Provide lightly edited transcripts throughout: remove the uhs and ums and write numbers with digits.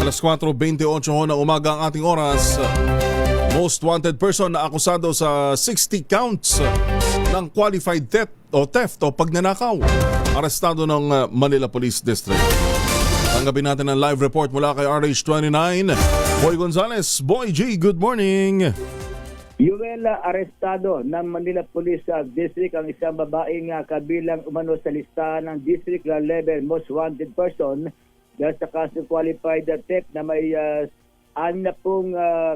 Alas 4:28 ho ng umaga ang ating oras. Most wanted person na akusado sa 60 counts ng qualified theft o pagnanakaw. Arestado ng Manila Police District. Tanggapin natin ang live report mula kay RH29. Boy Gonzales. Boy G, good morning. Yuel, arestado ng Manila Police District ang isang babaeng kabilang umano sa listahan ng district level most wanted person dahil sa kaso qualified theft na may 6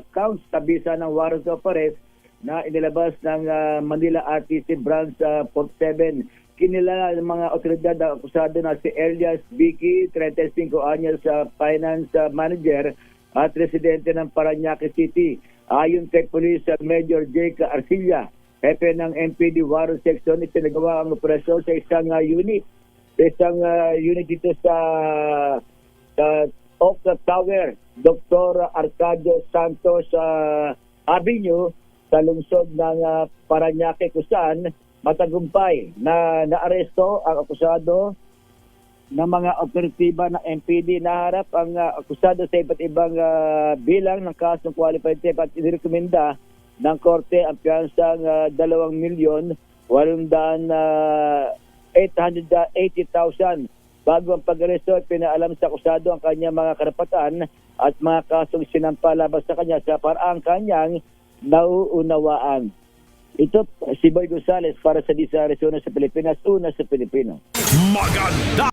counts tabisa ng warrant of arrest na inilabas ng Manila RTC Branch 47. Kinilala ng mga otoridad ang akusado na si Elias Vicky, 35 anyos, finance manager at residente ng Parañaque City. Ayon kay Police Major Jake Arcilla, hepe ng MPD Warrant Section, ipinagawa ang operasyon sa isang unit. Dito sa Oak Tower, Dr. Arcadio Santos Avenue, sa lungsod ng Parañaque, kung saan matagumpay na naaresto ang akusado ng mga operatiba ng MPD. Naharap ang akusado sa iba't ibang bilang ng kasong qualified theft at inirekomenda ng korte ang piyansang 2,880,000. Bago ang pag-aresto, pinaalam sa akusado ang kanyang mga karapatan at mga kasong sinampa laban sa kanya sa paraang kanyang nauunawaan. Ito si Boy Gonzales para sa Disa Arizona sa Pilipinas, una sa Pilipino. Maganda!